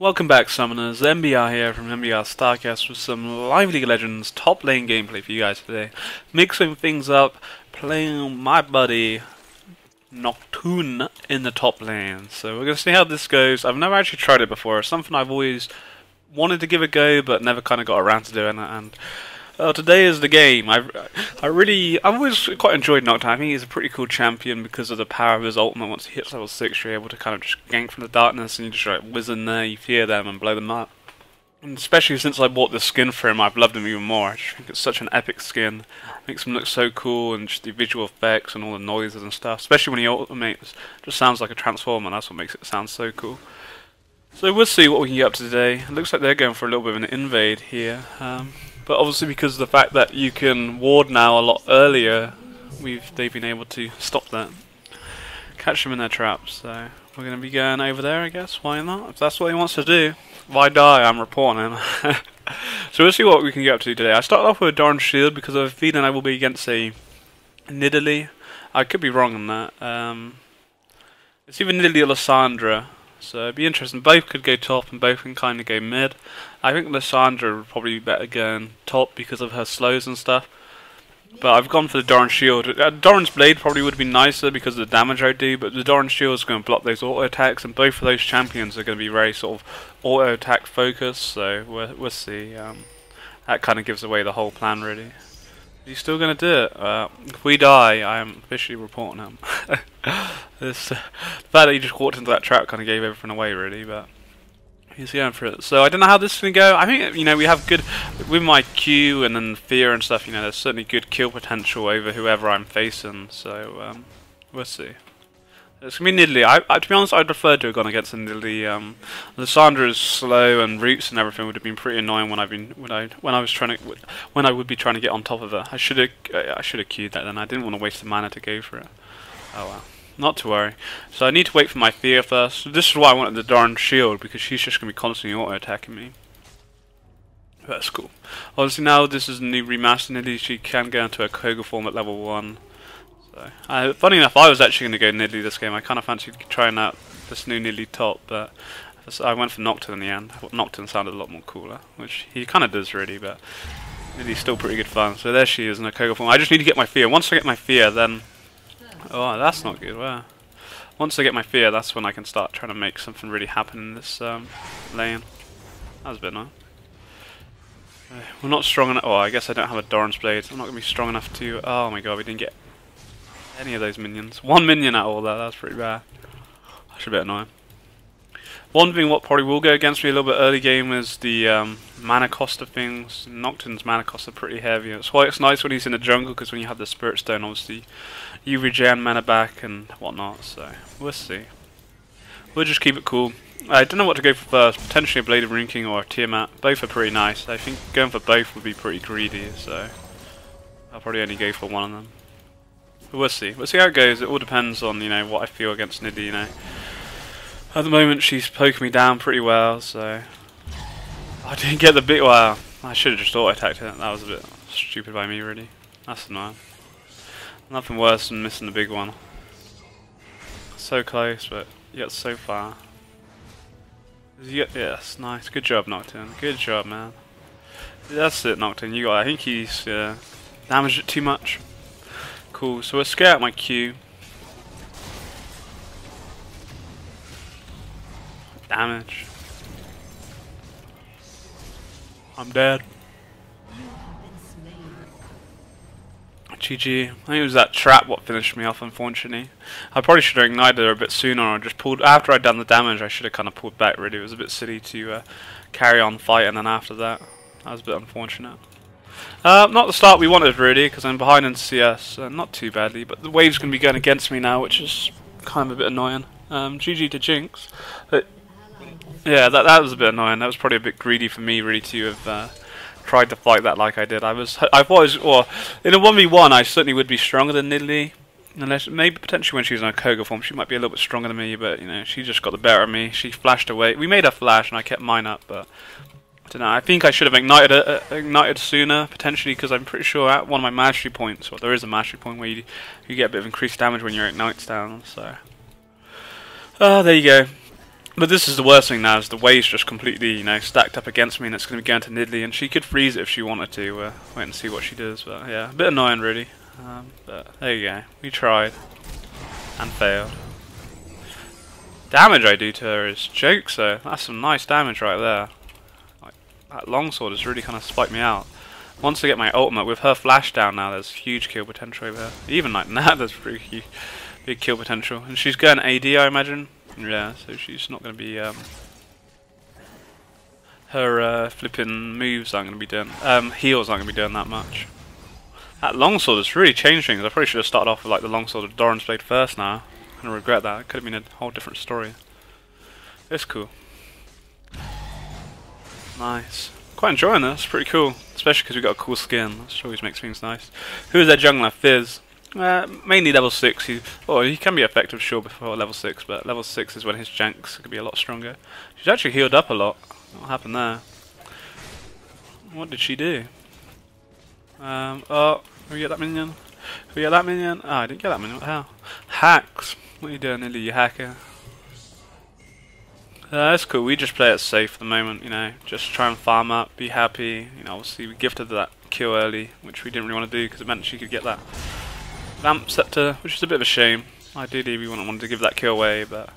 Welcome back, Summoners. MBR here from MBR Starcast with some live League of Legends top lane gameplay for you guys today. Mixing things up, playing my buddy Nocturne in the top lane. So we're going to see how this goes. I've never actually tried it before. It's something I've always wanted to give a go, but never kind of got around to doing it. And today is the game. I've always quite enjoyed Nocturne. I think he's a pretty cool champion because of the power of his ultimate. Once he hits level 6, you're able to kind of just gank from the darkness and you just like whiz in there, you fear them and blow them up. And especially since I bought the skin for him, I've loved him even more. I just think it's such an epic skin. Makes him look so cool, and just the visual effects and all the noises and stuff. Especially when he ultimates, just sounds like a transformer. That's what makes it sound so cool. So we'll see what we can get up to today. It looks like they're going for a little bit of an invade here. But obviously because of the fact that you can ward now a lot earlier, they've been able to stop that. Catch them in their traps, so we're going to be going over there, I guess. Why not? If that's what he wants to do. If I die, I'm reporting him. So we'll see what we can get up to today. I started off with a Darn Shield because I have a feeling I will be against a Nidalee. I could be wrong on that. It's either Nidalee or Lysandra. So it'd be interesting. Both could go top and both can kind of go mid. I think Lysandra would probably be better going top because of her slows and stuff. But I've gone for the Doran Shield. Doran's Blade probably would be nicer because of the damage I do, but the Doran Shield is going to block those auto attacks, and both of those champions are going to be very sort of auto attack focused. So we'll see. That kind of gives away the whole plan, really. Are you still going to do it? If we die, I am officially reporting him. The fact that he just walked into that trap kind of gave everything away, really, but he's going for it. So I don't know how this is going to go. I think, we have good, with my Q and then fear and stuff, there's certainly good kill potential over whoever I'm facing, so we'll see. It's going to be Nidalee. To be honest, I'd prefer to have gone against a Nidalee. Lysandra's slow and roots and everything would have been pretty annoying when I would be trying to get on top of her. I should have queued that then. I didn't want to waste the mana to go for it. Oh well. Not to worry. So I need to wait for my fear first. So this is why I wanted the darn shield, because she's just going to be constantly auto-attacking me. That's cool. Obviously now this is a new remaster Nidalee. She can go into a Koga form at level 1. So, funny enough, I was actually going to go Nidalee this game. I kind of fancied trying out this new Nidalee top, but I went for Nocturne in the end. Nocturne sounded a lot more cooler, which he kind of does really, but Nidalee's still pretty good fun. So there she is in a Koga form. I just need to get my fear. Once I get my fear, then... Oh, that's not good. Wow. Once I get my fear, that's when I can start trying to make something really happen in this lane. That was a bit nice. We're not strong enough. Oh, I guess I don't have a Doran's Blade. I'm not going to be strong enough to... Oh my god, we didn't get any of those minions. One minion out of all that. That's pretty bad. That's a bit annoying. One thing what probably will go against me a little bit early game is the mana cost of things. Nocturne's mana costs are pretty heavy. That's why it's nice when he's in the jungle, because when you have the Spirit Stone, obviously you regen mana back and whatnot. So we'll see. We'll just keep it cool. I don't know what to go for first. Potentially a Blade of Rune King or a Tiamat. Both are pretty nice. I think going for both would be pretty greedy. So I'll probably only go for one of them. But we'll see. We'll see how it goes. It all depends on what I feel against Nidalee. At the moment, she's poking me down pretty well, so... I didn't get the big... Well, I should have just auto-attacked it. That was a bit stupid by me, really. That's annoying. Nothing worse than missing the big one. So close, but yet so far. Yes, nice. Good job, Nocturne. Good job, man. That's it, Nocturne. You got it. I think he's damaged it too much. Cool. So we'll scare out my Q. Damage. I'm dead. GG. I think it was that trap what finished me off, unfortunately. I probably should have ignited her a bit sooner, or just pulled... After I'd done the damage, I should have kind of pulled back, really. It was a bit silly to carry on fighting, and after that, that was a bit unfortunate. Not the start we wanted, really, because I'm behind in CS. Not too badly, but the wave's going to be going against me now, which is kind of a bit annoying. GG to Jinx. But yeah, that was a bit annoying. That was probably a bit greedy for me, really, to have tried to fight that like I did. I thought it was, or in a 1v1, I certainly would be stronger than Nidalee. Unless, maybe potentially when she was in a Koga form, she might be a little bit stronger than me, but, she just got the better of me. She flashed away. We made her flash, and I kept mine up, but... I don't know, I think I should have ignited sooner, potentially, because I'm pretty sure at one of my mastery points, or there is a mastery point where you get a bit of increased damage when your ignite's down, so... there you go. But this is the worst thing now, is the wave's just completely, stacked up against me, and it's going to be going to Nidalee, and she could freeze it if she wanted to. Wait and see what she does, but yeah, a bit annoying really. But there you go, we tried, and failed. Damage I do to her is jokes though, that's some nice damage right there. Like, that longsword has really kind of spiked me out. Once I get my ultimate, with her flash down now, there's huge kill potential over her. Even like now, there's pretty huge, big kill potential. And she's going AD, I imagine. Yeah, so she's not going to be, her flipping moves aren't going to be doing, heals aren't going to be doing that much. That longsword has really changed things. I probably should have started off with like the longsword of Doran's Blade first now. I'm going to regret that. It could have been a whole different story. It's cool. Nice. Quite enjoying this, pretty cool. Especially because we've got a cool skin. That always makes things nice. Who is their jungler? Fizz. Mainly level 6. He can be effective, sure, before level 6, but level 6 is when his janks could be a lot stronger. She's actually healed up a lot. What happened there? What did she do? Oh, we get that minion? We get that minion? Oh, I didn't get that minion. What the hell? Hacks. What are you doing, Nidalee, you hacker? That's cool. We just play it safe at the moment, just try and farm up, be happy. Obviously we gifted that kill early, which we didn't really want to do because it meant she could get that Vamp Scepter, which is a bit of a shame. Ideally we wouldn't want to give that kill away, but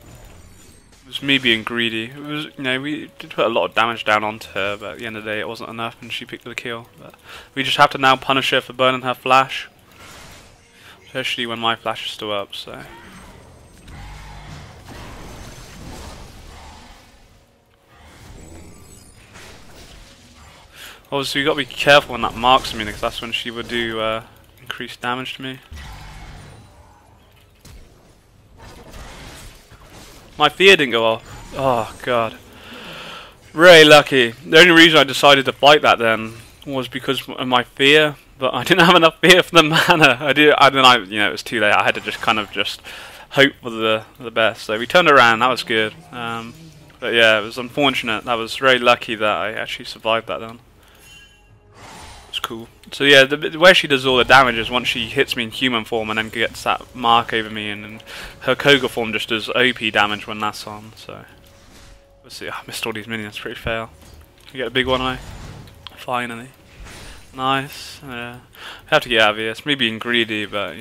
it was me being greedy. It was, we did put a lot of damage down onto her, but at the end of the day it wasn't enough and she picked the kill. But we just have to now punish her for burning her flash, especially when my flash is still up, so... Obviously, you've got to be careful when that marks me, because that's when she would do increased damage to me. My fear didn't go off. Oh, God. Really lucky. The only reason I decided to fight that then was because of my fear, but I didn't have enough fear for the mana. It was too late. I had to just kind of just hope for the best. So we turned around. That was good. But yeah, it was unfortunate. I was very lucky that I actually survived that then. Cool. So yeah, the way she does all the damage is once she hits me in human form and then gets that mark over me, and her Koga form just does OP damage when that's on. So let's see. I missed all these minions. Pretty fail. You get a big one, finally. Nice. Yeah. I have to get out of here. It's me being greedy, but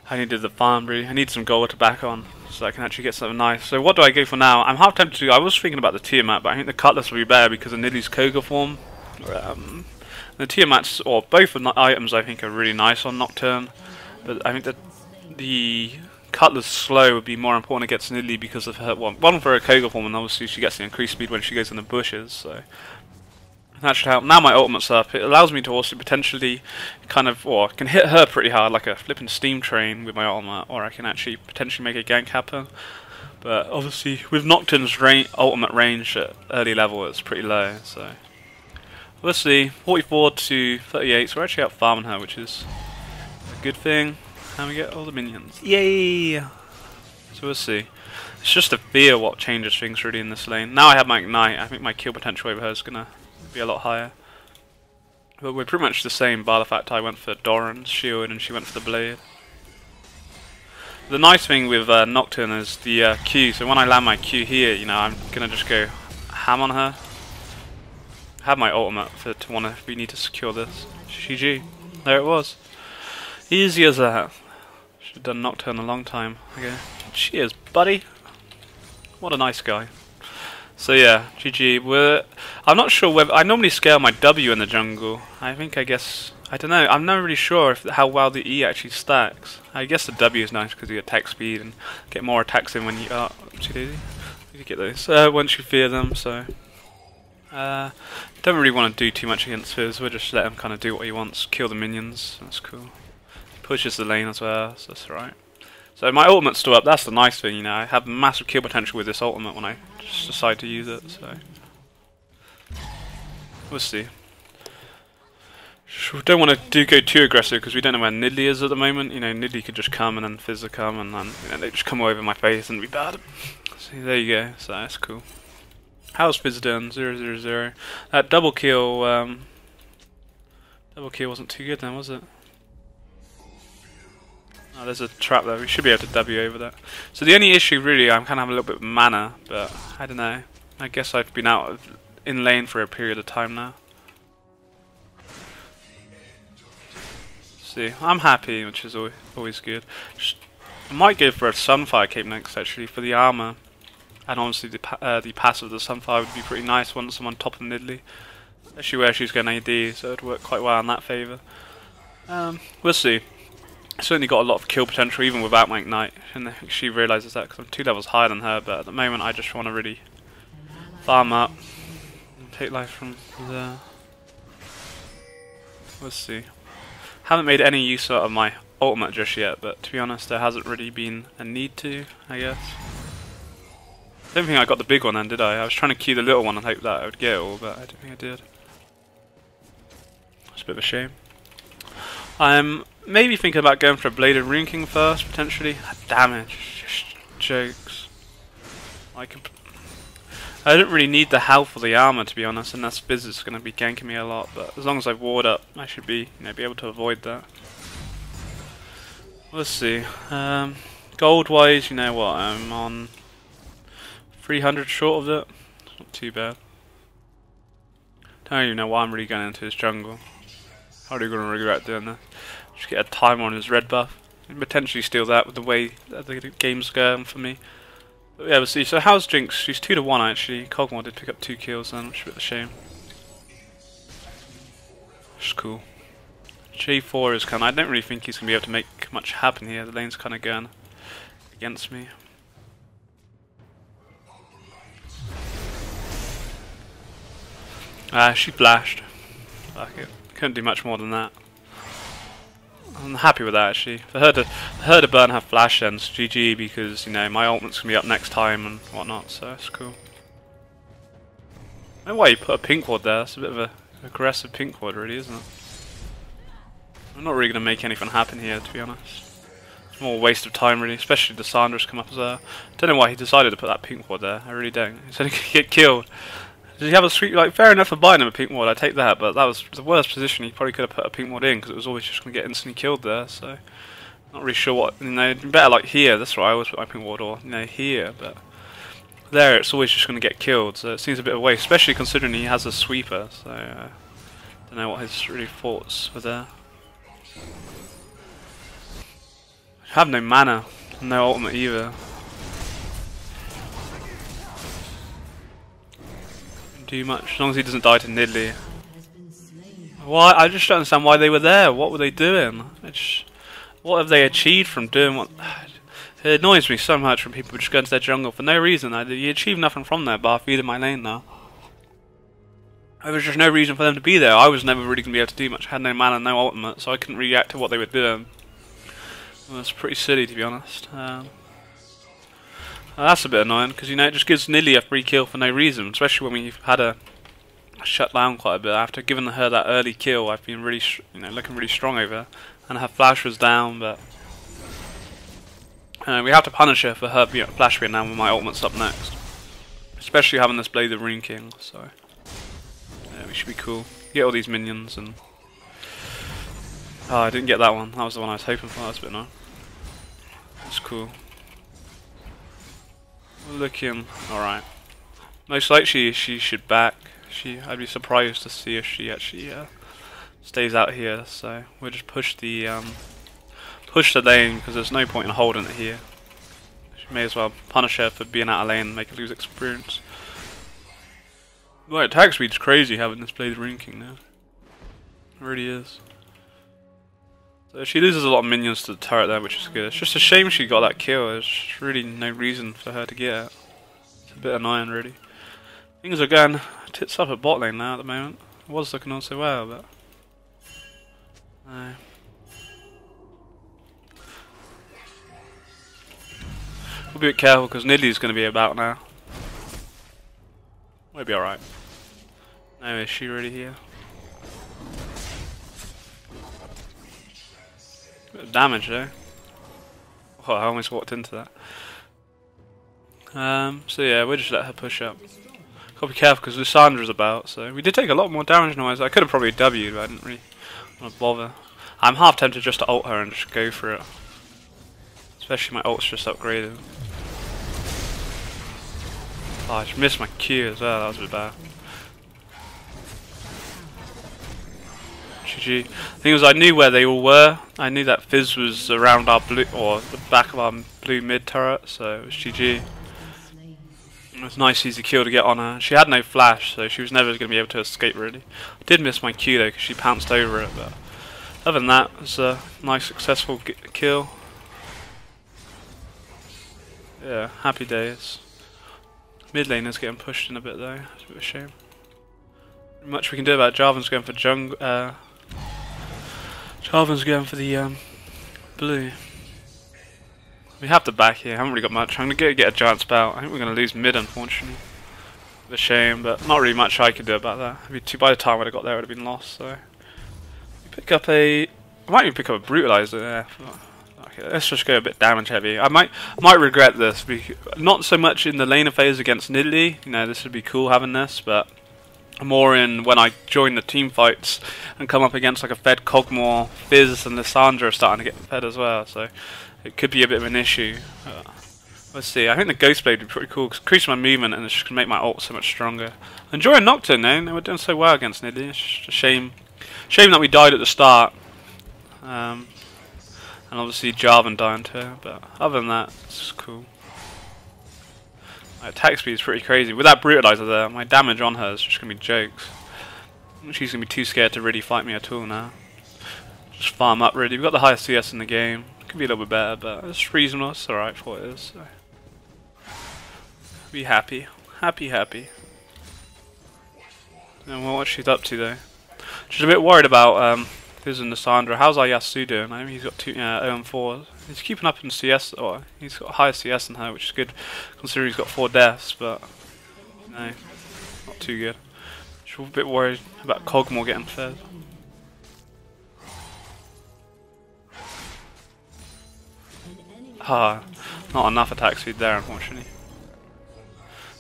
I needed the farm really. I need some gold to back on so I can actually get something nice. So what do I go for now? I'm half tempted to. I was thinking about the Tiamat, but I think the Cutlass will be better because of Nidalee's Koga form. The Tiamats, or both of the items, I think are really nice on Nocturne, but I think that the Cutlass slow would be more important against Nidalee because of her one for her Koga form, and obviously she gets the increased speed when she goes in the bushes, so that should help. Now my ultimate's up, it allows me to also potentially kind of, I can hit her pretty hard like a flipping steam train with my ultimate, or I can actually potentially make a gank happen. But obviously with Nocturne's ultimate range at early level it's pretty low, so let's see. 44 to 38, so we're actually out farming her, which is a good thing. And we get all the minions. Yay! So we'll see. It's just a fear what changes things really in this lane. Now I have my Ignite, I think my kill potential over her is going to be a lot higher. But we're pretty much the same, bar the fact I went for Doran's shield and she went for the blade. The nice thing with Nocturne is the Q, so when I land my Q here, I'm going to just go ham on her. Have my ultimate we need to secure this. GG. There it was. Easy as that. Should have done Nocturne a long time ago. Cheers, buddy. What a nice guy. So yeah, GG. I'm not sure whether I normally scale my W in the jungle. I don't know. I'm not really sure how well the E actually stacks. I guess the W is nice because you attack speed and get more attacks in when you you get those once you fear them. So. Don't really want to do too much against Fizz, we'll just let him kind of do what he wants, kill the minions, that's cool. Pushes the lane as well, so that's alright. So my ultimate's still up, that's the nice thing, I have massive kill potential with this ultimate when I just decide to use it, so... We'll see. We don't want to go too aggressive because we don't know where Nidalee is at the moment, Nidalee could just come and then Fizz will come and then they just come over my face and be bad. So there you go, so that's cool. How's Fizz doing? 0-0-0. That double kill wasn't too good then, was it? Oh, there's a trap there. We should be able to W over that. So the only issue really, I'm kind of having a little bit of mana, but I don't know. I guess I've been out of in lane for a period of time now. See, I'm happy, which is always good. I might go for a Sunfire cape next, actually, for the armor. And obviously the passive of the Sunfire would be pretty nice once I'm on top of Nidalee. Especially where she's going AD, so it would work quite well in that favour. We'll see. Certainly got a lot of kill potential even without my Ignite, and she realises that because I'm 2 levels higher than her, but at the moment I just want to really farm up and take life from there. We'll see. Haven't made any use out of my ultimate just yet, but to be honest there hasn't really been a need to, I guess. I don't think I got the big one then, did I? I was trying to queue the little one and hope that I would get it all, but I don't think I did. It's a bit of a shame. I'm maybe thinking about going for a Bladed Rune King first, potentially. Damage, just jokes. I don't really need the health or the armor, to be honest, unless Biz is going to be ganking me a lot. But as long as I ward up, I should be, be able to avoid that. Let's see. Gold-wise, you know what? I'm on 300 short of it. It's not too bad. Don't even know why I'm really going into his jungle. Probably going to regret doing that. Just get a timer on his red buff. And potentially steal that with the way that the game's going for me. But yeah, we'll see. So how's Jinx? She's 2 to 1 actually. Kog'Maw did pick up 2 kills then, which is a bit of a shame. Which is cool. J4 is kind of... I don't really think he's going to be able to make much happen here. The lane's kind of going against me. She flashed. Fuck it. Couldn't do much more than that. I'm happy with that actually. For her to burn her flash then, it's GG, because my ultimate's gonna be up next time and whatnot, so that's cool. I don't know why you put a pink ward there. That's a bit of a aggressive pink ward, really, isn't it? I'm not really gonna make anything happen here, to be honest. It's more a waste of time, really, especially the Sandra's come up as well. I don't know why he decided to put that pink ward there. I really don't. He's only gonna get killed. Did he have a sweet, fair enough for buying him a pink ward, I take that, but that was the worst position. He probably could have put a pink ward in, because it was always just going to get instantly killed there, so... Not really sure what, better here, that's right, I always put my pink ward, or, here, but... There, it's always just going to get killed, so it seems a bit of a waste, especially considering he has a sweeper, so... don't know what his really thoughts were there. I have no mana, no ultimate either. Do much, as long as he doesn't die to Nidalee. Why? I just don't understand why they were there. What were they doing? What have they achieved from doing what? It annoys me so much when people just go into their jungle for no reason. You achieve nothing from there bar feeding my lane now. There was just no reason for them to be there. I was never really going to be able to do much. I had no mana, no ultimate, so I couldn't react to what they were doing. It was pretty silly, to be honest. That's a bit annoying, because it just gives Nidalee a free kill for no reason, especially when we've had her shut down quite a bit. After giving her that early kill, I've been really, looking really strong over her, and her flash was down, but we have to punish her for her flash being down when my ultimate's up next, especially having this Bladed Rune King. So yeah, we should be cool. Get all these minions, and I didn't get that one. That was the one I was hoping for. That's a bit annoying. That's cool. Looking alright. Most likely she should back. I'd be surprised to see if she actually stays out here. So we'll just push the lane, because there's no point in holding it here. She may as well punish her for being out of lane and make her lose experience. Well, attack speed's crazy having this Bladed Rune King now. It really is. So she loses a lot of minions to the turret there, which is good. It's just a shame she got that kill. There's really no reason for her to get it. It's a bit annoying, really. Things are going tits up at bot lane now at the moment. It was looking all so well, but... no. We'll be a bit careful, because Nidalee's going to be about now. We'll be alright. No, is she really here? Bit of damage though. Oh, I almost walked into that. So yeah, we'll just let her push up. Gotta be careful because Lysandra's about, so we did take a lot more damage than I could have probably W'd, but I didn't really want to bother. I'm half tempted just to ult her and just go for it. Especially my ult's just upgraded. Oh, I just missed my Q as well, that was a bit bad. GG. The thing was, I knew where they all were. I knew that Fizz was around our blue, or the back of our blue mid turret, so it was GG. It was a nice easy kill to get on her. She had no flash, so she was never going to be able to escape really. I did miss my Q though, because she pounced over it, but other than that, it was a nice successful kill. Yeah, happy days. Mid lane is getting pushed in a bit though, it's a bit of a shame. Not much we can do about it. Jarvan's going for jungle. Jarvan's going for the blue. We have to back here. I haven't really got much. I'm gonna get a giant spout. I think we're gonna lose mid, unfortunately. It's a shame, but not really much I could do about that. By the time I got there, it would have been lost. So pick up a. I might even pick up a brutalizer there. Okay, let's just go a bit damage heavy. I might regret this. Not so much in the laner phase against Nidalee. You know, this would be cool having this, but more in when I join the team fights and come up against like a fed Cogmore, Fizz and Lissandra are starting to get fed as well, so it could be a bit of an issue. Let's see, I think the Ghost Blade would be pretty cool, because it increases my movement and it's just going to make my ult so much stronger. Enjoying Nocturne though, we're doing so well against Nidalee. It's just a shame that we died at the start. And obviously Jarvan dying too, but other than that, it's just cool. My attack speed is pretty crazy. With that brutalizer there, my damage on her is just going to be jokes. She's going to be too scared to really fight me at all now. Just farm up really. We've got the highest CS in the game. Could be a little bit better, but it's reasonable. It's alright for what it is. So. Be happy. Happy. And what she's up to though. Just a bit worried about Fizz and Lissandra. How's our Yasuo doing? I mean, he's got 0-4. He's keeping up in CS, or he's got higher CS than her, which is good considering he's got 4 deaths, but no, not too good. Just a bit worried about Cogmore getting fed. Ah, not enough attack speed there, unfortunately.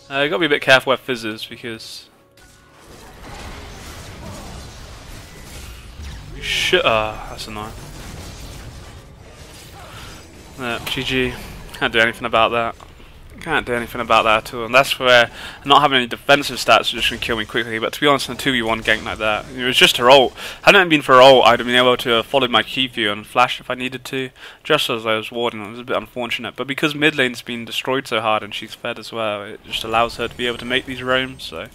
You gotta be a bit careful where Fizz is, because you should. That's annoying. GG. Can't do anything about that. Can't do anything about that at all. And that's where not having any defensive stats is just going to kill me quickly. But to be honest, in a 2v1 gank like that, it was just her ult. Hadn't it been for her ult, I'd have been able to follow my Q and flash if I needed to. Just as I was warding, it was a bit unfortunate. But because mid lane's been destroyed so hard and she's fed as well, it just allows her to be able to make these roams. So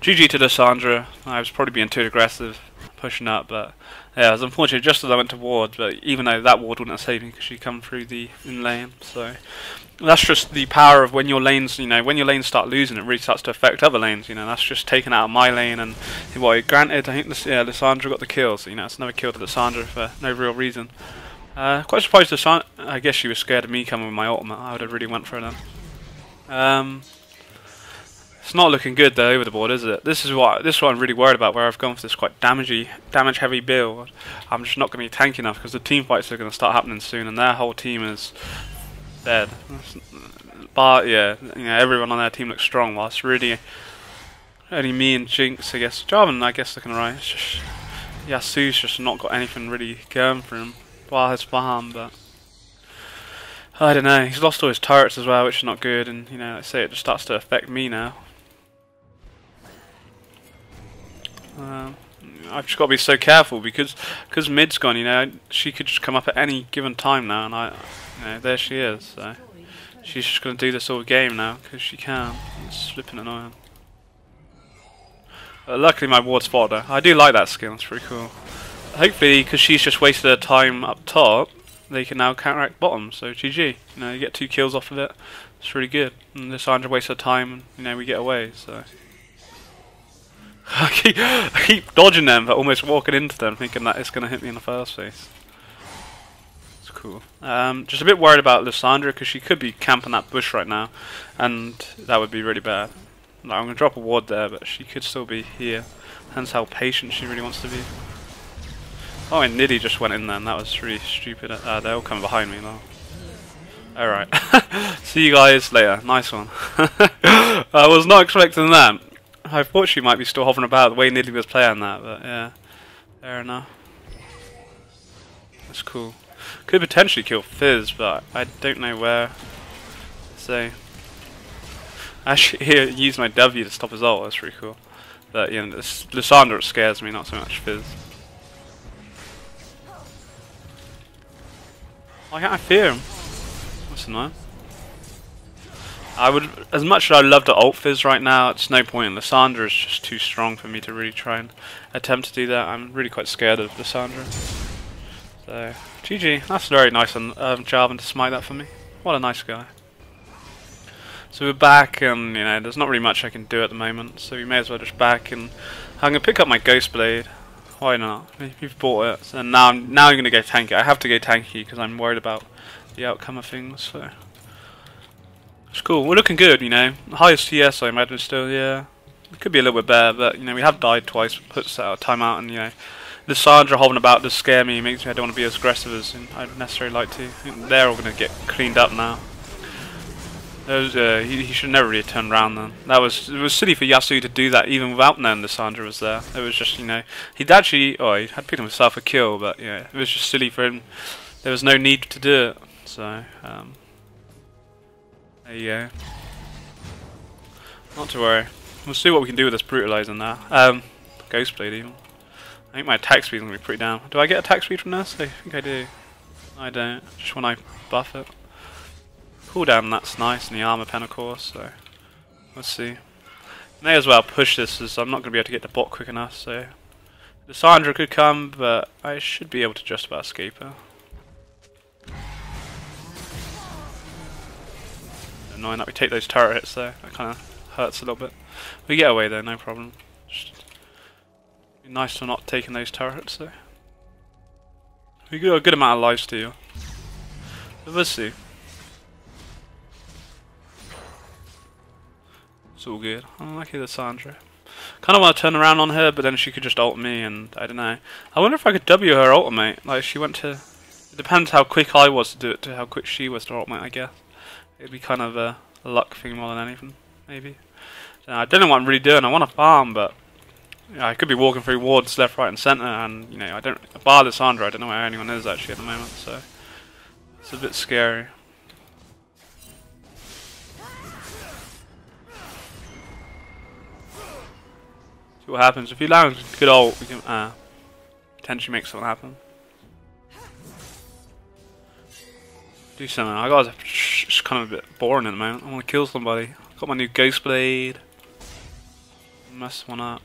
GG to Lissandra. I was probably being too aggressive pushing up, but yeah, it was unfortunate just as I went to ward, but even though that ward wouldn't have saved me because she come through the in lane, so that's just the power of when your lanes, you know, when your lanes start losing, it really starts to affect other lanes, you know, that's just taken out of my lane, and well, granted, I think Lissandra got the kill, so you know, it's another kill to Lissandra for no real reason. Quite surprised Lissandra, I guess she was scared of me coming with my ultimate. I would have really went for it then. It's not looking good though over the board, is it? This is what I'm really worried about, where I've gone for this quite damage heavy build. I'm just not going to be tanky enough because the team fights are going to start happening soon, and their whole team is dead. But yeah, you know, everyone on their team looks strong, whilst really only me and Jinx, I guess. Jarvan, I guess, looking alright. It's just Yasuo's just not got anything really going for him. While his farm, but I don't know. He's lost all his turrets as well, which is not good, and you know, like I say, it just starts to affect me now. I've just got to be so careful because mid's gone, you know, she could just come up at any given time now, and you know, there she is, so she's just going to do this all game now, because she can. It's flipping annoying. Luckily my ward spotted her. I do like that skill, it's pretty cool. Hopefully, because she's just wasted her time up top, they can now counteract bottom, so GG. You know, you get 2 kills off of it, it's really good. And Lissandra wastes her time, and you know, we get away, so I keep dodging them, but almost walking into them, thinking that it's going to hit me in the first place. It's cool. Just a bit worried about Lissandra, because she could be camping that bush right now, and that would be really bad. Like, I'm going to drop a ward there, but she could still be here. Hence how patient she really wants to be. Oh, and Nidalee just went in there, and that was really stupid. They're all coming behind me now. Alright. See you guys later. Nice one. I was not expecting that. I thought she might be still hovering about the way Nidalee was playing that, but yeah, fair enough. That's cool. Could potentially kill Fizz, but I don't know where. So, actually, here use my W to stop his ult. That's pretty cool. But you know, Lysandra scares me, not so much Fizz. Why can't I fear him? That's annoying. I would, as much as I love to ult Fizz right now, it's no point. Lysandra is just too strong for me to really try and attempt to do that. I'm really quite scared of Lysandra. So, GG. That's very nice on Jarvan to smite that for me. What a nice guy. So we're back, and you know, there's not really much I can do at the moment. So we may as well just back, and I'm gonna pick up my Ghost Blade. Why not? You've bought it, so now I'm gonna go tanky. I have to go tanky because I'm worried about the outcome of things. So. It's cool. We're looking good, you know. Highest TS, I imagine, still, yeah. It could be a little bit better, but, you know, we have died twice, puts our time out, and, you know, Lysandra holding about does scare me, makes me I don't want to be as aggressive as I'd necessarily like to. I think they're all going to get cleaned up now. He should never really turn around then. It was silly for Yasuo to do that, even without knowing Lysandra was there. It was just, you know, he had picked himself a kill, but, yeah, it was just silly for him. There was no need to do it, so, there you go. Not to worry. We'll see what we can do with this brutalizing now. Ghost Blade even. I think my attack speed is going to be pretty down. Do I get attack speed from this? I think I do. I don't. Just when I buff it. Cooldown, that's nice, and the armor pen of course, so let's see. May as well push this as I'm not going to be able to get the bot quick enough, so Lysandra could come, but I should be able to just about escape her. Annoying that we take those turret hits though. That kind of hurts a little bit. We get away though, no problem. Just be nice to not taking those turrets though. We got a good amount of life steal. But we'll see. It's all good. I'm lucky Lysandra. Kind of want to turn around on her, but then she could just ult me, and I don't know. I wonder if I could W her ultimate. Like she went to. It depends how quick I was to do it to how quick she was to ultimate, I guess. It'd be kind of a luck thing more than anything, maybe. I don't know what I'm really doing. I want to farm, but you know, I could be walking through wards left, right, and centre, and you know, bar Lysandra, I don't know where anyone is actually at the moment, so it's a bit scary. See what happens. If you land a good ult, we can potentially make something happen. Do something. I got it's kind of a bit boring at the moment. I want to kill somebody. Got my new Ghost Blade. Mess one up.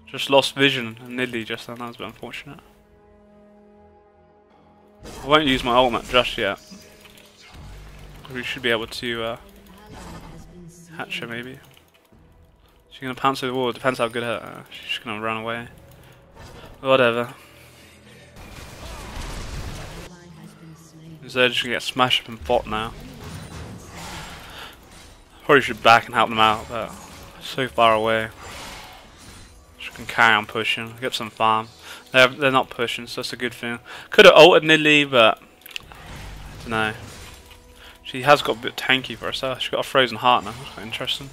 Just lost vision and Nidalee just then. That was a bit unfortunate. I won't use my ultimate just yet. We should be able to hatch her maybe. She's gonna pounce through the wall. Depends how good her. She's gonna run away. Whatever. They're just gonna get smashed up in bot now. Probably should back and help them out, but so far away. Just can carry on pushing, get some farm. They're not pushing, so that's a good thing. Could have ulted Nidalee, but I don't know. She has got a bit tanky for herself. She's got a frozen heart now. That's quite interesting.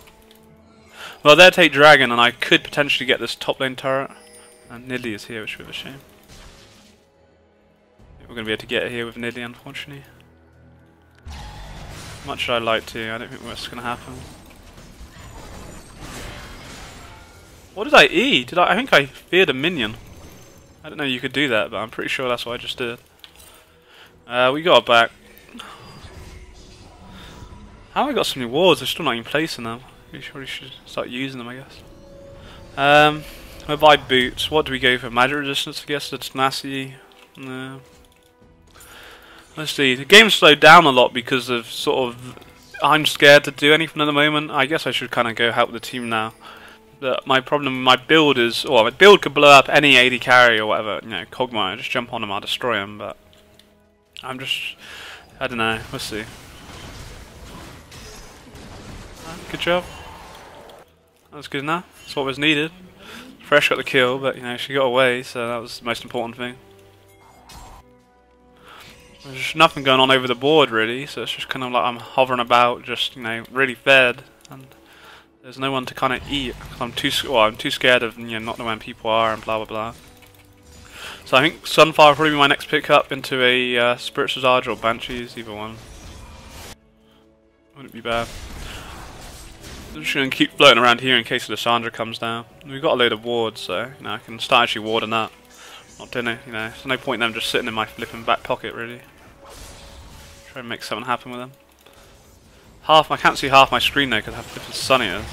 Well, they'll take dragon, and I could potentially get this top lane turret. And Nidalee is here, which is a bit of a shame. We're going to be able to get it here with Nidalee, unfortunately. Much as I'd like to, I don't think that's going to happen. What did I eat? I think I feared a minion. I don't know you could do that, but I'm pretty sure that's what I just did. We got it back. How have I got so many wards? I'm still not even placing them. We probably should start using them, I guess. We'll buy boots. What do we go for? Magic resistance, I guess. The tenacity. No. Let's see. The game's slowed down a lot because of sort of I'm scared to do anything at the moment. I guess I should kind of go help the team now. But my problem with my build is, well, my build could blow up any AD carry or whatever. You know, Kog'Maw, just jump on him, I'll destroy him. But I'm just, I don't know. We'll see. Good job. That was good enough. That's what was needed. Fresh got the kill, but you know she got away, so that was the most important thing. There's just nothing going on over the board really, so it's just kind of like I'm hovering about, just you know, really fed, and there's no one to kind of eat. I'm too scared of not knowing where people are and blah blah blah. So I think Sunfire will probably be my next pickup into a Spiritual Charge or Banshees, either one. Wouldn't be bad. I'm just going to keep floating around here in case Lysandra comes down. We've got a load of wards, so you know, I can start actually warding that. Not doing it, you know. There's no point in them just sitting in my flipping back pocket, really. Try and make something happen with them. I can't see half my screen though because how flipping sunny it is.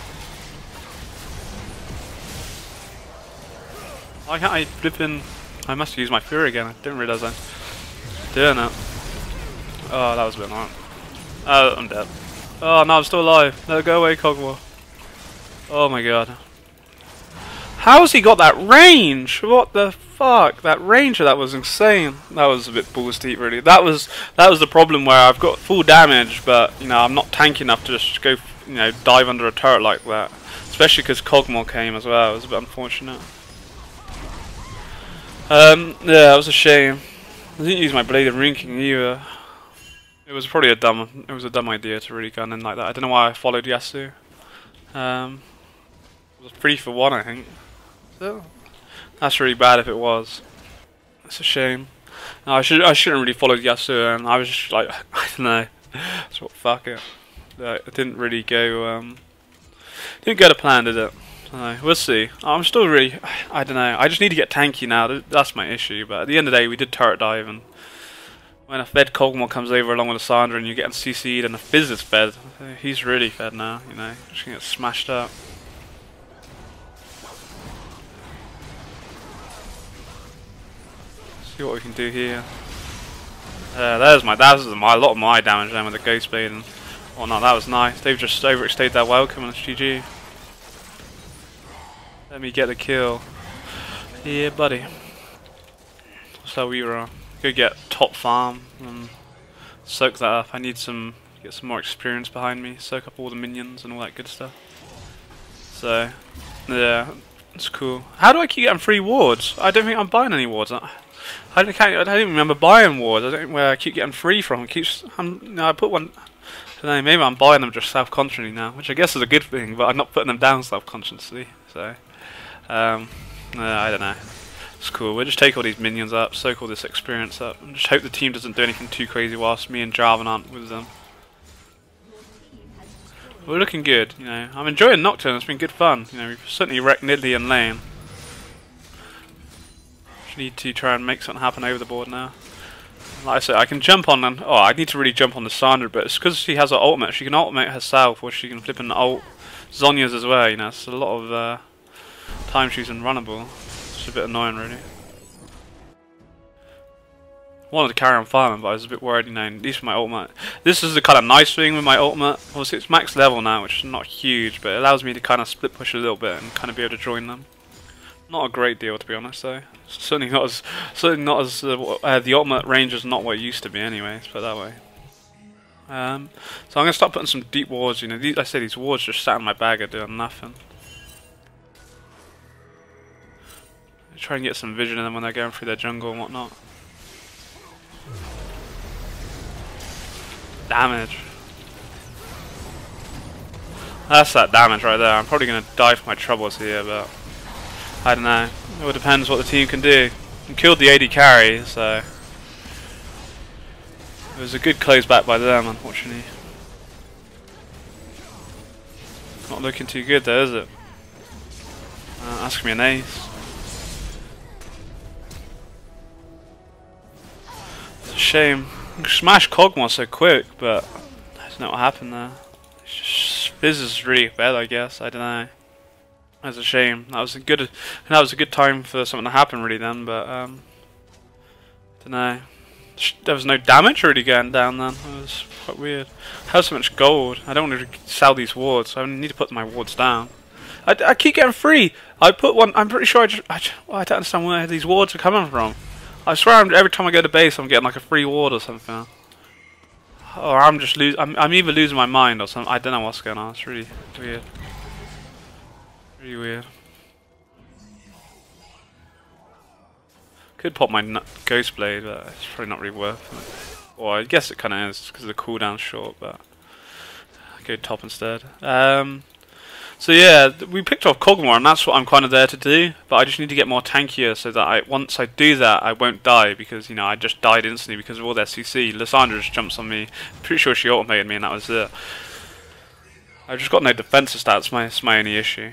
Why can't I flipping... I must use my Fury again. I didn't realise I was doing it. Oh, that was a bit annoying. Oh, I'm dead. Oh no, I'm still alive. No, go away, Cogwar. Oh my god. How's he got that range? What the fuck? That range of that was insane. That was a bit balls deep, really. That was the problem where I've got full damage, but you know I'm not tanky enough to just go, you know, dive under a turret like that. Especially because Cogmore came as well. It was a bit unfortunate. Yeah, that was a shame. I didn't use my Blade of Rinking either. It was probably a dumb idea to really gun in like that. I don't know why I followed Yasuo. It was 3 for 1, I think. So, that's really bad if it was. It's a shame. No, I shouldn't really follow Yasuo, and I was just like, I don't know. So fuck it. It didn't really go. Didn't go to plan, did it? We'll see. I'm still really. I don't know. I just need to get tanky now. That's my issue. But at the end of the day, we did turret dive, and when a fed Kog'Maw comes over along with a Sandra and you're getting CC'd and the Fizz is fed, he's really fed now, you know. Just gonna get smashed up. See what we can do here. That was a lot of my damage then with the Ghost Blade and whatnot. That was nice. They've just overstayed their welcome and it's GG. Let me get the kill. Yeah, buddy. So we were. Go get top farm and soak that up. I need get some more experience behind me, soak up all the minions and all that good stuff. So yeah, it's cool. How do I keep getting free wards? I don't think I'm buying any wards. I don't even remember buying wards. I don't know where I keep getting free from. I put one. I don't know, maybe I'm buying them just self-consciously now, which I guess is a good thing, but I'm not putting them down self-consciously. So I don't know. It's cool. We'll just take all these minions up, soak all this experience up, and just hope the team doesn't do anything too crazy whilst me and Jarvan aren't with them. We're looking good, you know. I'm enjoying Nocturne. It's been good fun. You know, we've certainly wrecked Nidalee and lane. Just need to try and make something happen over the board now. Like I said, I can jump on and I need to really jump on the Sandra, but it's because she has her ultimate. She can ultimate herself, or she can flip and ult Zhonya's as well. You know, it's a lot of time she's unrunnable. It's a bit annoying, really. Wanted to carry on farming, but I was a bit worried, you know, at least with my ultimate. This is the kind of nice thing with my ultimate. Obviously, it's max level now, which is not huge, but it allows me to kind of split push a little bit and kind of be able to join them. Not a great deal, to be honest, though. Certainly not as the ultimate range is not what it used to be, anyway. Let's put it that way. So I'm gonna start putting some deep wards. You know, I say these wards just sat in my bag are doing nothing. Try and get some vision in them when they're going through their jungle and whatnot. Damage. That's that damage right there. I'm probably going to die for my troubles here, but I don't know. It all depends what the team can do. We killed the AD carry, so it was a good close back by them, unfortunately. Not looking too good there, is it? Ask me an ace. Shame. Smash Kog'Maw so quick, but I don't know what happened there. Fizz is really bad, I guess. I don't know. That's a shame. That was a good time for something to happen, really. Then, but don't know. There was no damage really going down. Then it was quite weird. I have so much gold. I don't want to sell these wards. So I need to put my wards down. I keep getting free. I put one. I'm pretty sure I don't understand where these wards are coming from. I swear every time I go to base I'm getting like a free ward or something. Or I'm just I'm either losing my mind or something. I don't know what's going on. It's really weird. Really weird. Could pop my Ghost Blade, but it's probably not really worth it. Well, I guess it kind of is because the cooldown's short, but I'll go top instead. So yeah, we picked off Kog'Maw, and that's what I'm kind of there to do. But I just need to get more tankier so that once I do that, I won't die, because you know I just died instantly because of all their CC. Lissandra just jumps on me. Pretty sure she automated me, and that was it. I've just got no defensive stats. That's my only issue.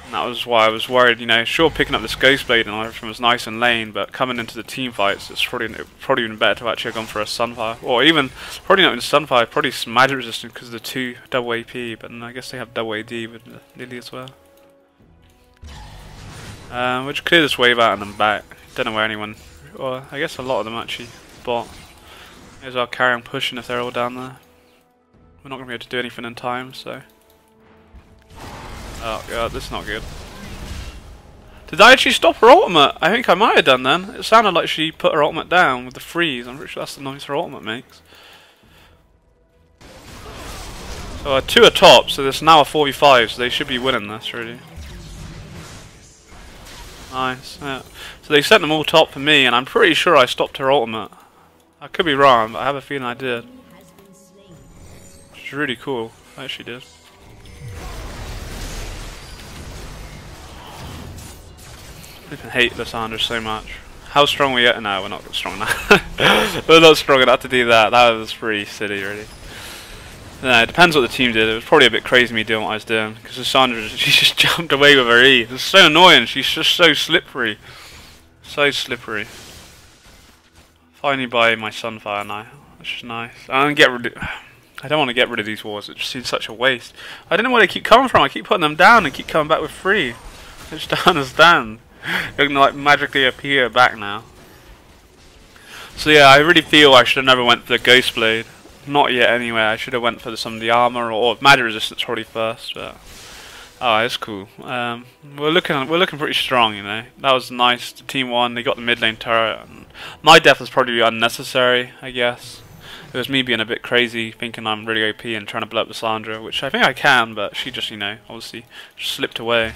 And that was why I was worried. You know, sure, picking up this Ghost Blade and everything was nice and lane, but coming into the team fights, it's probably even better to actually have gone for a Sunfire, or even probably not even Sunfire, probably some magic resistant because of the 2 double AP. But I guess they have double AD with Nidalee as well. We'll just clear this wave out and then back. Don't know where anyone, or I guess a lot of them actually bot. Here's our carry on pushing if they're all down there. We're not going to be able to do anything in time, so. Oh god, this is not good. Did I actually stop her ultimate? I think I might have done then. It sounded like she put her ultimate down with the freeze. I'm pretty sure that's the noise her ultimate makes. So 2 are top, so there's now a 4v5, so they should be winning this really. Nice, yeah. So they sent them all top for me, and I'm pretty sure I stopped her ultimate. I could be wrong, but I have a feeling I did. Which is really cool. I actually did. I hate Lissandra so much. How strong are we at? No, we're not strong enough. We're not strong enough to do that. That was pretty silly, really. No, it depends what the team did. It was probably a bit crazy me doing what I was doing, because Lissandra, she just jumped away with her E. It was so annoying. She's just so slippery. So slippery. Finally buy my Sunfire now, which is nice. I don't want to get rid of these wars. It just seems such a waste. I don't know where they keep coming from. I keep putting them down and keep coming back with 3. I just don't understand. They're gonna like magically appear back now. So yeah, I really feel I should have never went for the Ghost Blade. Not yet anyway. I should have went for some of the armor or magic resistance probably first. But oh, it's cool. We're looking pretty strong, you know. That was nice. The team won. They got the mid lane turret. And my death was probably unnecessary, I guess. It was me being a bit crazy, thinking I'm really OP and trying to blow up Lissandra, which I think I can, but she just, you know, obviously just slipped away.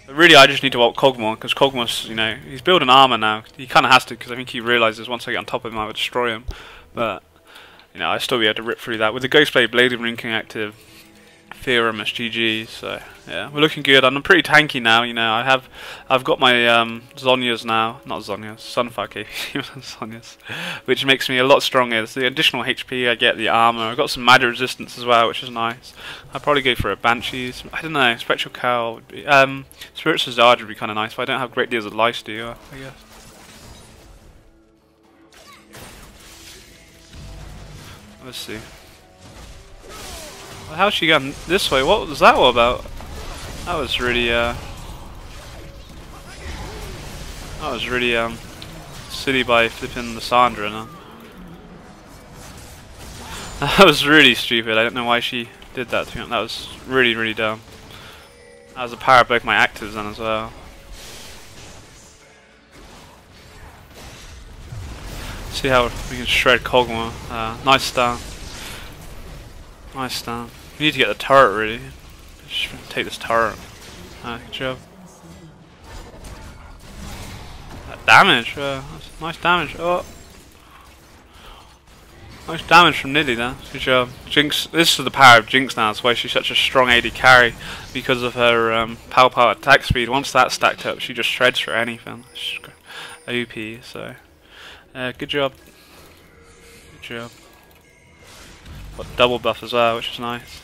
But really, I just need to ult Kog'Maw, because Kog'Maw's, you know, he's building armor now. He kind of has to, because I think he realizes once I get on top of him, I would destroy him. But you know, I still be able to rip through that with the Ghost Blade, Bladed Ring King active. Theorem SGG, so yeah, we're looking good. I'm pretty tanky now, you know. I've got my Zhonya's now, not Zhonya's, Sunfire KP, Zhonya's, which makes me a lot stronger. It's the additional HP I get, the armor. I've got some magic resistance as well, which is nice. I'd probably go for a Banshees. I don't know, Spectral Cow would be, Spirits of Zard would be kind of nice, but I don't have great deals of lifesteal, I guess. Let's see. How's she gone this way? What was that all about? That was really silly by flipping Lissandra now. That was really stupid. I don't know why she did that to me. That was really, really dumb. That was a power of both my actives then as well. See how we can shred Kog'Maw. Nice stun. Nice stun. We need to get the turret really. Just take this turret. Good job. That damage, that's nice damage. Oh, nice damage from Nidalee there. Good job. Jinx. This is the power of Jinx now. That's why she's such a strong AD carry, because of her power attack speed. Once that's stacked up, she just shreds for anything. OP. So, good job. Good job. Got double buff as well, which is nice.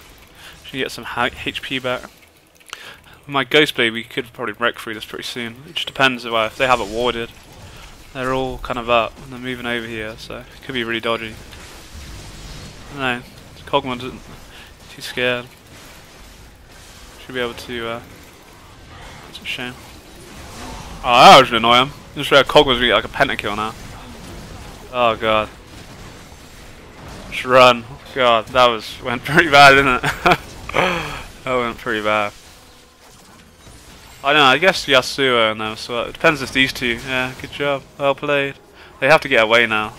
Should get some HP back. With my Ghost Blade, we could probably wreck through this pretty soon. It just depends if they have it warded. They're all kind of up and they're moving over here, so it could be really dodgy. I don't know. Kog'Maw isn't too scared. Should be able to. That's a shame. Oh, that was annoying. Just where Kog'Maw's gonna get like a pentakill now. Oh god. Just run. God, that went pretty bad, didn't it? That went pretty bad. I don't know, I guess Yasuo and them, so it depends if these two. Yeah, good job. Well played. They have to get away now.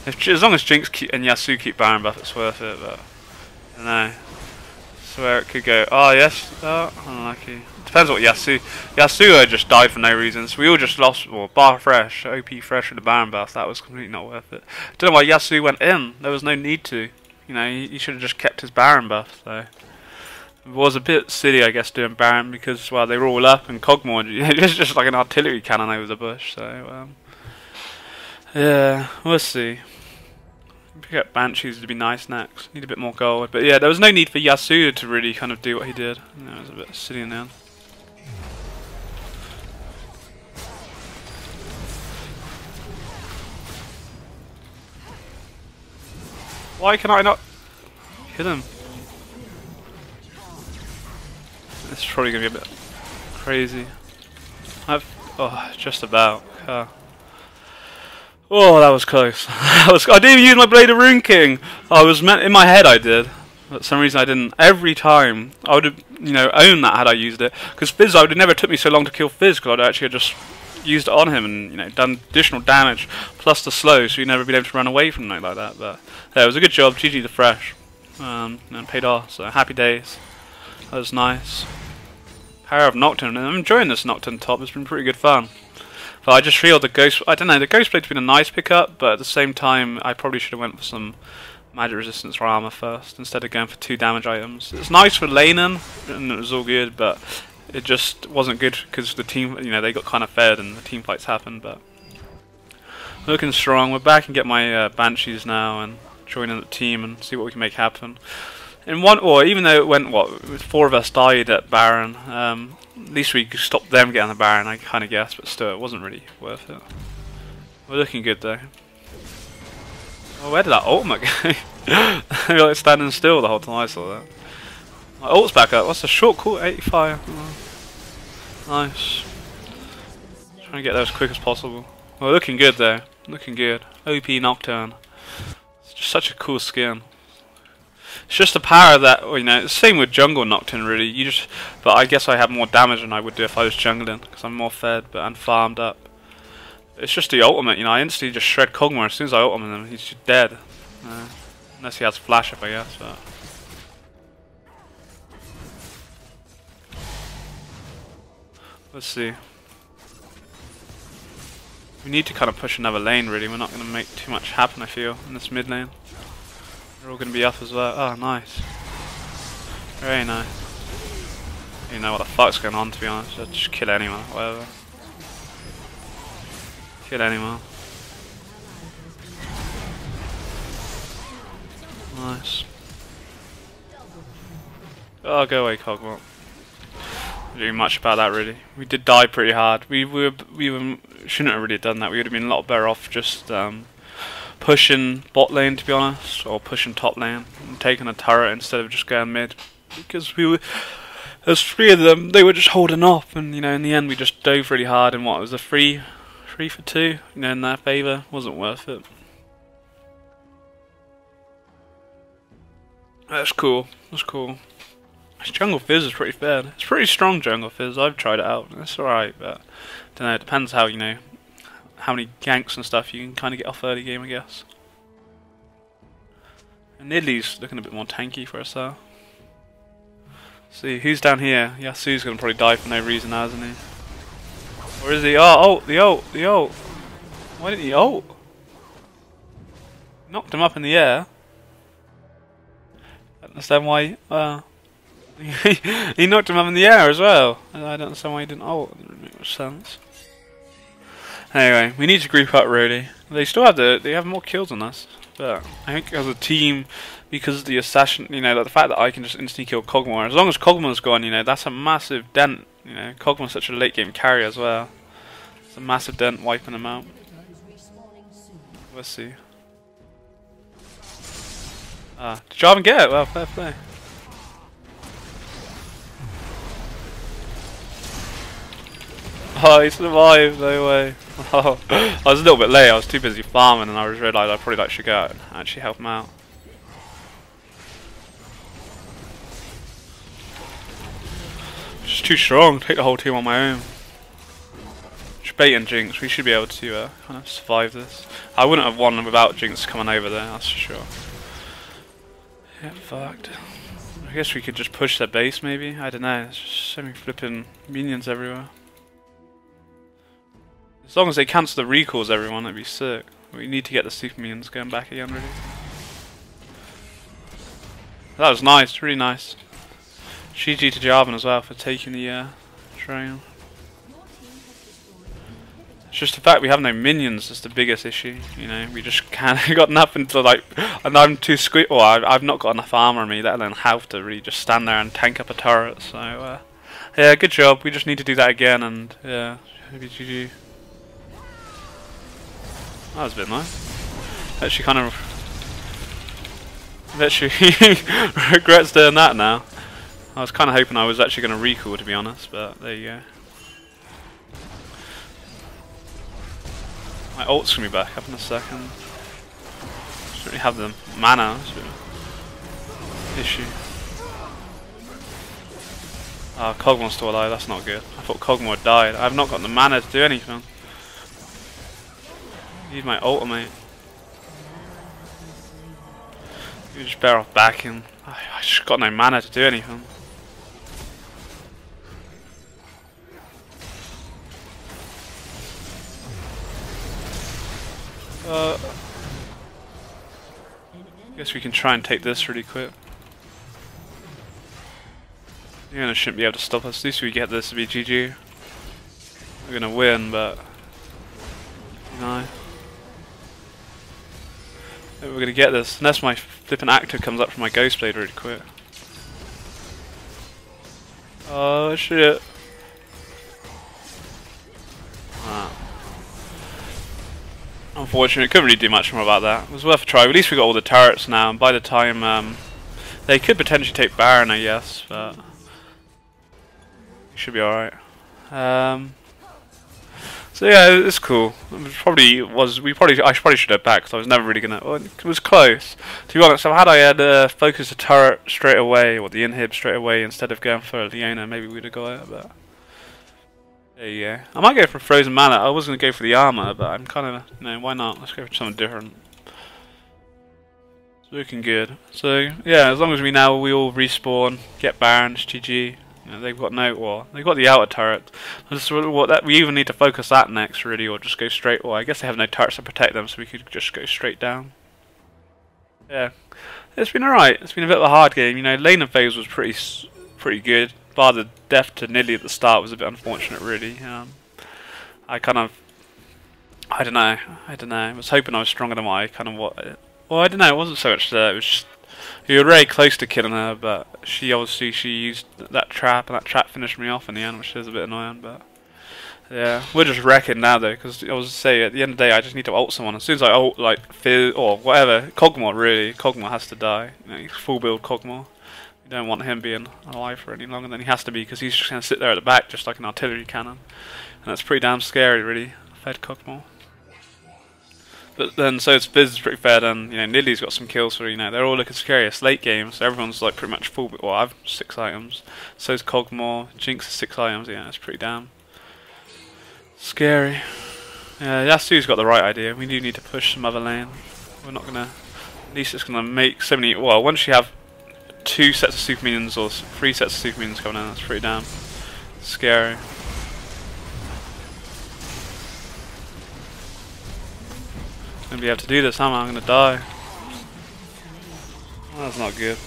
As long as Jinx and Yasuo keep Baron buff, it's worth it, but I don't know. So where it could go. Oh, yes. Oh, unlucky. Depends what Yasuo just died for no reason, so we all just lost. Well, bar fresh, OP fresh with the Baron buff. That was completely not worth it. Don't know why Yasuo went in. There was no need to. You know, he should have just kept his Baron buff, so It was a bit silly, I guess, doing Baron because, well, they were all up and Cogmore, it's just like an artillery cannon over the bush, so, yeah, we'll see. Pick up Banshees to be nice next. Need a bit more gold. But yeah, there was no need for Yasuo to really kind of do what he did. It was a bit silly in the end. Why can I not hit him? This is probably going to be a bit crazy. Oh, just about. Oh, that was close. I didn't even use my Blade of Rune King. In my head I did. But for some reason I didn't. Every time I would have, owned that had I used it. Because Fizz, it would have never took me so long to kill Fizz, because I'd actually just used it on him and, done additional damage plus the slow, so you'd never been able to run away from it like that. But yeah, it was a good job. GG the Fresh. And paid off. So happy days. That was nice. Power of Nocturne. I'm enjoying this Nocturne top. It's been pretty good fun. But I just feel the Ghost... I don't know, the Ghost Blade's been a nice pickup, but at the same time, I probably should have went for some magic resistance or armor first, instead of going for 2 damage items. It's nice for laning, and it was all good, but it just wasn't good because the team, they got kind of fed and the team fights happened, but... Looking strong. We're back and get my Banshees now, and join in the team and see what we can make happen. Even though it went, 4 of us died at Baron, at least we stopped them getting the Baron, I kind of guess, but still, it wasn't really worth it. We're looking good though. Oh, where did that ultimate go? They were like standing still the whole time I saw that. My ult's back up. What's the short call? 85. Oh, nice. Trying to get there as quick as possible. We're looking good though. Looking good. OP Nocturne. It's just such a cool skin. It's just the power that, it's the same with jungle Nocturne really. But I guess I have more damage than I would do if I was jungling, because I'm more fed and farmed up. It's just the ultimate, I instantly just shred Cogmore as soon as I ultimate him. He's just dead. Unless he has flash up, I guess. But. Let's see. We need to kind of push another lane really. We're not going to make too much happen, I feel, in this mid lane. They're all going to be up as well. Oh, nice. Very nice. You know what the fuck's going on, to be honest. I'll just kill anyone, whatever. Kill anyone. Nice. Oh, go away, Cogmore. Not doing much about that, really. We did die pretty hard. We shouldn't have really done that. We would have been a lot better off just pushing bot lane, to be honest, or pushing top lane and taking a turret instead of just going mid, because there's 3 of them. They were just holding off, and in the end we just dove really hard. And what, it was a 3 for 2, in their favour. Wasn't worth it. That's cool. That's cool. This Jungle Fizz is pretty fair. It's pretty strong Jungle Fizz. I've tried it out. It's alright, but I don't know. It depends how how many ganks and stuff you can kind of get off early game, I guess. And Nidalee's looking a bit more tanky for herself. See, who's down here? Yasuo's gonna probably die for no reason now, isn't he? Or is he? Oh, the ult. Why didn't he ult? Knocked him up in the air. I don't understand why. He knocked him up in the air as well. I don't understand why he didn't ult. It didn't make much sense. Anyway, we need to group up really. They still have they have more kills than us, but I think as a team, because of the assassin, like the fact that I can just instantly kill Cogmore. As long as Cogmore's gone, that's a massive dent. Cogmore's such a late game carry as well. It's a massive dent wiping him out. Let's see. Did you even get it? Well, fair play. Oh, he survived, no way. Oh, I was a little bit late, I was too busy farming and I realised I probably should go out and actually help him out. Just too strong, take the whole team on my own. Just bait and Jinx, we should be able to kind of survive this. I wouldn't have won without Jinx coming over there, that's for sure. Yeah, fucked. I guess we could just push their base maybe, I don't know, there's just so many flipping minions everywhere. As long as they cancel the recalls, everyone, that'd be sick. We need to get the super minions going back again, really. That was nice, really nice. GG to Jarvan as well for taking the train. It's just the fact we have no minions is the biggest issue. You know, we just can't. Got nothing to like. And I'm too squeak. Well, I've not got enough armor on me, let alone health to really just stand there and tank up a turret. So yeah, good job. We just need to do that again, and yeah, GG. That was a bit nice. Actually, kind of. Actually, regrets doing that now. I was kind of hoping I was actually going to recall, to be honest, but there you go. My ult's going to be back up in a second. Just don't really have the mana, that's a bit of an issue. Ah, Kog'Maw's still alive, that's not good. I thought Kog'Maw had died. I've not got the mana to do anything. Need my ultimate. You're just better off backing. I just got no mana to do anything. Guess we can try and take this really quick. You're gonna shouldn't be able to stop us. At least we get this to be GG. We're gonna win, but no. We're gonna get this unless my flippin' active comes up from my Ghost Blade really quick. Oh shit! Unfortunately, couldn't really do much more about that. It was worth a try. At least we got all the turrets now, and by the time they could potentially take Baron, I guess, but it should be alright. So yeah, it's cool. I probably should have back because I was never really gonna. Well, it was close. To be honest, so had I had focused the turret straight away or the inhib straight away instead of going for Leona, maybe we'd have got it. But there you go. I might go for Frozen Mallet. I was gonna go for the armor, but I'm kind of why not? Let's go for something different. It's looking good. So yeah, as long as we all respawn, get Baron, it's GG. You know, they've got they've got the outer turret. We even need to focus that next, really, or just go straight. Well, I guess they have no turrets to protect them, so we could just go straight down. Yeah, it's been alright. It's been a bit of a hard game. You know, laner phase was pretty good. Bar the death to Nidalee at the start was a bit unfortunate, really. I don't know. I was hoping I was stronger than what I well, I don't know. It wasn't so much that. It was just. You were very close to killing her, but she used that trap, and that trap finished me off in the end, which is a bit annoying. But yeah, we're just wrecking now though, because I was say at the end of the day, I just need to ult someone. As soon as I ult like Fizz or whatever, Kog'Maw really, Kog'Maw has to die. You know, he's full build Kog'Maw. You don't want him being alive for any longer than he has to be, because he's just gonna sit there at the back just like an artillery cannon, and that's pretty damn scary, really. Fed Kog'Maw. But then, so it's Fizz is pretty fair, and you know, Nidalee's got some kills for, they're all looking scary. It's late game, so everyone's like pretty much full, well, I've 6 items. So's Kog'Maw, Jinx has 6 items, yeah, it's pretty damn scary. Yeah, Yasuo's got the right idea. We do need to push some other lane. We're not gonna, at least it's gonna make so many, well, once you have 2 sets of super minions or 3 sets of super minions coming in, that's pretty damn scary. Gonna be able to do this, am I? I'm gonna die. Well, that's not good.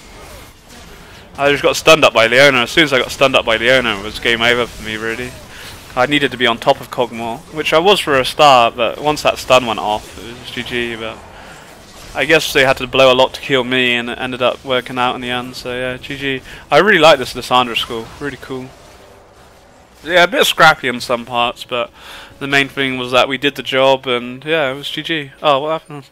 I just got stunned up by Leona. As soon as I got stunned up by Leona, it was game over for me, really. I needed to be on top of Kog'Maw, which I was for a start, but once that stun went off, it was GG. But I guess they had to blow a lot to kill me, and it ended up working out in the end. So yeah, GG. I really like this Lissandra school. Really cool. Yeah, a bit scrappy in some parts, but the main thing was that we did the job, and yeah, it was GG. Oh, what happened?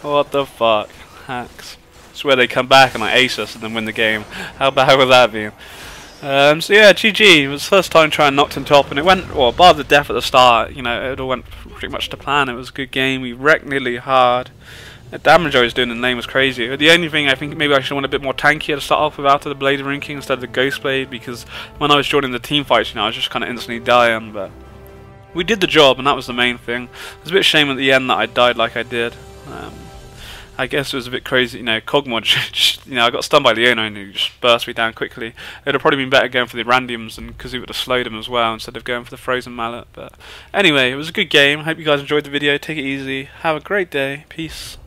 What the fuck? Hacks. It's where they come back and ace us and then win the game. How bad would that be? So yeah, GG. It was the first time trying Nocturne top, and it went, well, bar the death at the start, it all went pretty much to plan. It was a good game. We wrecked Nidalee hard. The damage I was doing in the lane was crazy. The only thing, I think maybe I should have went a bit more tankier to start off with out of the Blade ranking instead of the Ghost Blade, because when I was joining the team fights, I was just kind of instantly dying, but we did the job, and that was the main thing. It was a bit shame at the end that I died like I did. I guess it was a bit crazy, Kog'Maw, I got stunned by Leona and he just burst me down quickly. It would have probably been better going for the randoms, and because he would have slowed him as well instead of going for the Frozen Mallet. But anyway, it was a good game. Hope you guys enjoyed the video. Take it easy. Have a great day. Peace.